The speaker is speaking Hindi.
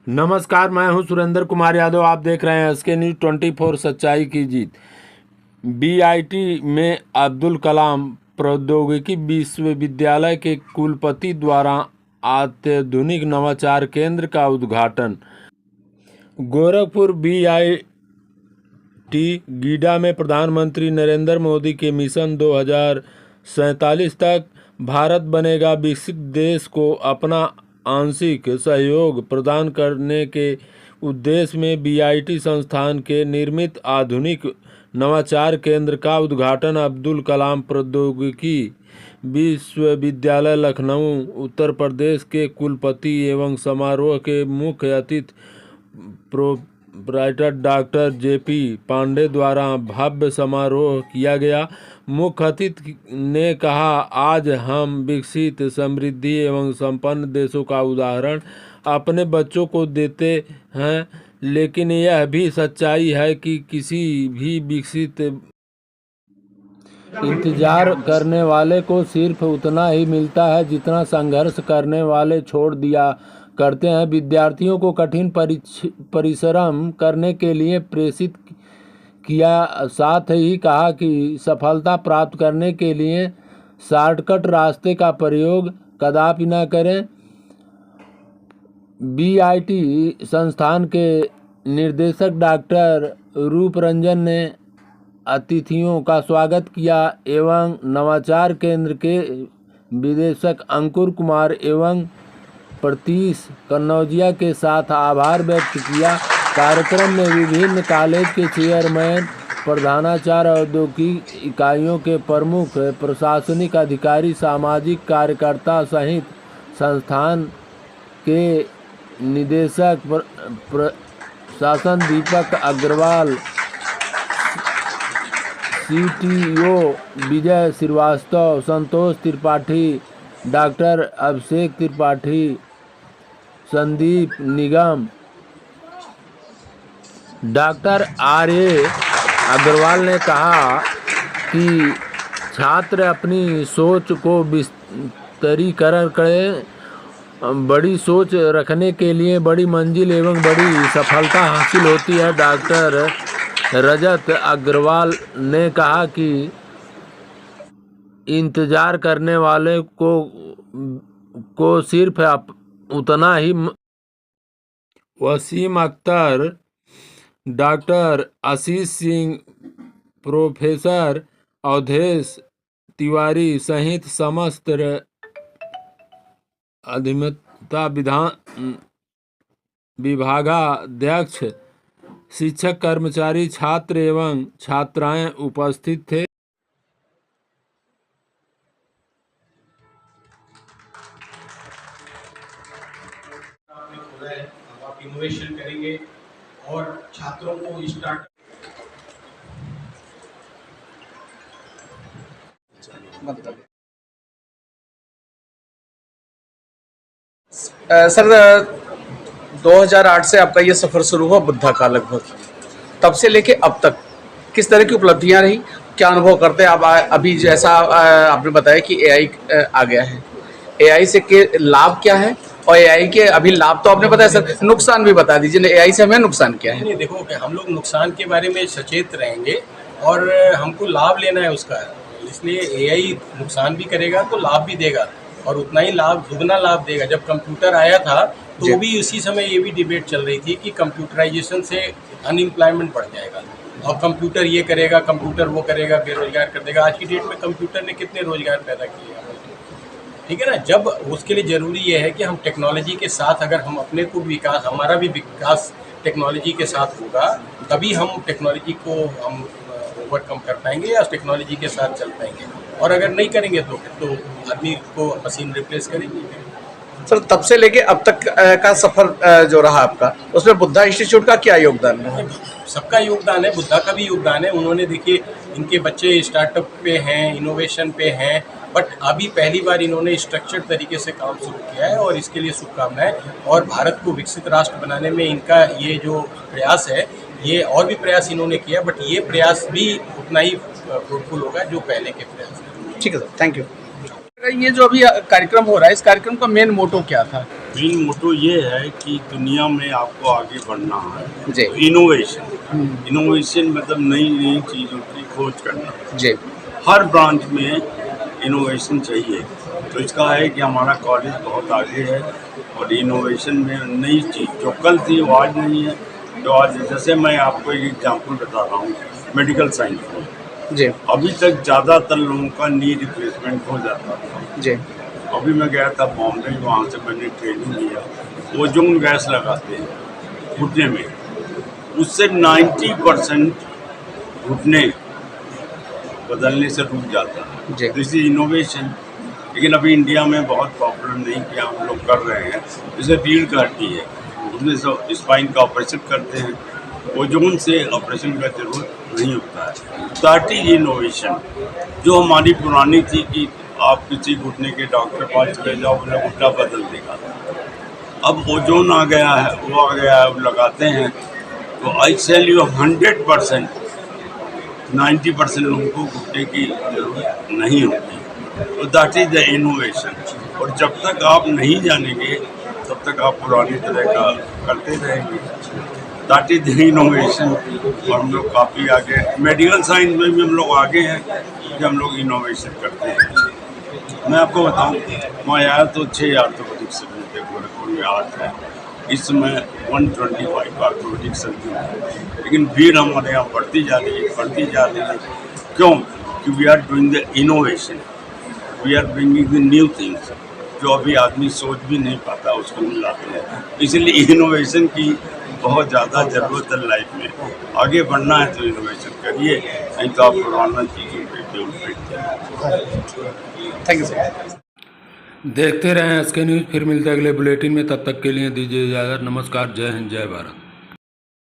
नमस्कार, मैं हूं सुरेंद्र कुमार यादव। आप देख रहे हैं एसके न्यूज़ 24 सच्चाई की जीत। बीआईटी में अब्दुल कलाम प्रौद्योगिकी विश्वविद्यालय के कुलपति द्वारा अत्याधुनिक नवाचार केंद्र का उद्घाटन। गोरखपुर बीआईटी गीडा में प्रधानमंत्री नरेंद्र मोदी के मिशन 2047 तक भारत बनेगा विकसित देश को अपना आंशिक सहयोग प्रदान करने के उद्देश्य में बीआईटी संस्थान के निर्मित आधुनिक नवाचार केंद्र का उद्घाटन अब्दुल कलाम प्रौद्योगिकी विश्वविद्यालय लखनऊ उत्तर प्रदेश के कुलपति एवं समारोह के मुख्य अतिथि प्रोप्राइटर डॉक्टर जेपी पांडे द्वारा भव्य समारोह किया गया। मुख्य अतिथि ने कहा, आज हम विकसित, समृद्धि एवं संपन्न देशों का उदाहरण अपने बच्चों को देते हैं, लेकिन यह भी सच्चाई है कि किसी भी विकसित इंतजार करने वाले को सिर्फ उतना ही मिलता है जितना संघर्ष करने वाले छोड़ दिया करते हैं। विद्यार्थियों को कठिन परिश्रम करने के लिए प्रेरित किया, साथ ही कहा कि सफलता प्राप्त करने के लिए शॉर्टकट रास्ते का प्रयोग कदापि न करें। बीआईटी संस्थान के निर्देशक डॉक्टर रूप रंजन ने अतिथियों का स्वागत किया एवं नवाचार केंद्र के निदेशक अंकुर कुमार एवं प्रतीश कन्नौजिया के साथ आभार व्यक्त किया। कार्यक्रम में विभिन्न कॉलेज के चेयरमैन, प्रधानाचार्य, औद्योगिक इकाइयों के प्रमुख, प्रशासनिक अधिकारी, सामाजिक कार्यकर्ता सहित संस्थान के निदेशक प्रशासन दीपक अग्रवाल, सीटीओ विजय श्रीवास्तव, संतोष त्रिपाठी, डॉक्टर अभिषेक त्रिपाठी, संदीप निगम, डॉक्टर आर्य अग्रवाल ने कहा कि छात्र अपनी सोच को विस्तरीकरण करें। बड़ी सोच रखने के लिए बड़ी मंजिल एवं बड़ी सफलता हासिल होती है। डॉक्टर रजत अग्रवाल ने कहा कि इंतजार करने वाले को सिर्फ उतना ही। वसीम अख्तर, डॉक्टर आशीष सिंह, प्रोफेसर अवधेश तिवारी सहित समस्त अधिमता विभागाध्यक्ष, शिक्षक, कर्मचारी, छात्र एवं छात्राएं उपस्थित थे। आप इनोवेशन करेंगे और छात्रों को स्टार्ट सर 2008 से आपका ये सफ़र शुरू हुआ बुद्धा का, लगभग तब से लेके अब तक किस तरह की उपलब्धियां रही, क्या अनुभव करते हैं आप? अभी जैसा आपने बताया कि एआई आ गया है, एआई से के लाभ क्या है और एआई के अभी लाभ तो आपने बताया सर, नुकसान भी बता दीजिए, एआई से हमें नुकसान क्या है? नहीं, देखो कि हम लोग नुकसान के बारे में सचेत रहेंगे और हमको लाभ लेना है उसका, इसलिए एआई नुकसान भी करेगा तो लाभ भी देगा और उतना ही लाभ, दुगना लाभ देगा। जब कंप्यूटर आया था तो भी उसी समय ये भी डिबेट चल रही थी कि कंप्यूटराइजेशन से अनएम्प्लॉयमेंट बढ़ जाएगा और कंप्यूटर ये करेगा, कंप्यूटर वो करेगा, बेरोजगार कर देगा। आज की डेट में कंप्यूटर ने कितने रोजगार पैदा किए हैं, ठीक है ना। जब उसके लिए ज़रूरी ये है कि हम टेक्नोलॉजी के साथ, अगर हम अपने को विकास, हमारा भी विकास टेक्नोलॉजी के साथ होगा, तभी हम टेक्नोलॉजी को हम ओवरकम कर पाएंगे या टेक्नोलॉजी के साथ चल पाएंगे। और अगर नहीं करेंगे तो फिर तो आदमी को मशीन रिप्लेस करेंगे। सर तब से लेके अब तक का सफ़र जो रहा आपका, उसमें बुद्धा इंस्टीट्यूट का क्या योगदान है? सबका योगदान है, बुद्धा का भी योगदान है। उन्होंने, देखिए, इनके बच्चे स्टार्टअप पे हैं, इनोवेशन पे हैं, बट अभी पहली बार इन्होंने स्ट्रक्चर्ड तरीके से काम शुरू किया है और इसके लिए शुभकामनाएं। और भारत को विकसित राष्ट्र बनाने में इनका ये जो प्रयास है, ये और भी प्रयास इन्होंने किया, बट ये प्रयास भी उतना ही फ्रूटफुल होगा जो पहले के प्रयास हैं। ठीक है सर, थैंक यू। ये जो अभी कार्यक्रम हो रहा है, इस कार्यक्रम का मेन मोटो क्या था? मेन मोटो ये है कि दुनिया में आपको आगे बढ़ना है। जी। तो इनोवेशन मतलब नई नई चीज़ों की खोज करना। जी। हर ब्रांच में इनोवेशन चाहिए। तो इसका है कि हमारा कॉलेज बहुत आगे है और इनोवेशन में नई चीज़ जो कल थी वो आज नहीं है। तो आज जैसे मैं आपको एक एग्जांपल बता रहा हूँ, मेडिकल साइंस में जी। अभी तक ज़्यादातर लोगों का नी रिप्लेसमेंट हो जाता था। जी। अभी मैं गया था बॉम्बे, वहाँ से मैंने ट्रेनिंग लिया। ओजोन गैस लगाते हैं घुटने में, उससे 90% घुटने बदलने से रुक जाता है। जी। This is innovation. लेकिन अभी इंडिया में बहुत पॉपुलर नहीं किया, हम लोग कर रहे हैं। जैसे रीढ़ का हड्डी है, उसमें से स्पाइन का ऑपरेशन करते हैं, ओजोन से ऑपरेशन का जरूरत नहीं होता है। That is innovation. जो हमारी पुरानी थी कि आप किसी घुटने के डॉक्टर के पास चले जाओ, बोले घुटना बदल देगा। अब ओजोन आ गया है, वो आ गया है, वो लगाते हैं। तो आई टेल यू 100%, 90% लोगों को घुटने की जरूरत नहीं होती। तो दैट इज द इनोवेशन। और जब तक आप नहीं जानेंगे तब तक आप पुरानी तरह का करते रहेंगे। That is the innovation. और हम लोग काफ़ी आगे, मेडिकल साइंस में भी हम लोग आगे हैं कि हम लोग इनोवेशन करते हैं। मैं आपको बताऊं, मैं आया तो 6 ऑर्थोपेडिक सर्जन थे गोरखपुर में, आज है इस समय 125 ऑर्थोपेडिक सर्जन है। लेकिन भीड़ हमारे यहाँ बढ़ती जा रही है। क्यों? कि we are doing the innovation, we are bringing the new things जो अभी आदमी सोच भी नहीं पाता, उसको मिलाते हैं। इसलिए इनोवेशन की बहुत ज़्यादा ज़रूरत है लाइफ में। आगे बढ़ना है तो इनोवेशन करिए, नहीं तो आप पुराना चीज़ों पे थैंक यू सर। देखते रहें SK न्यूज़। फिर मिलते हैं अगले बुलेटिन में, तब तक के लिए दीजिए इजाज़त। नमस्कार, जय हिंद, जय भारत।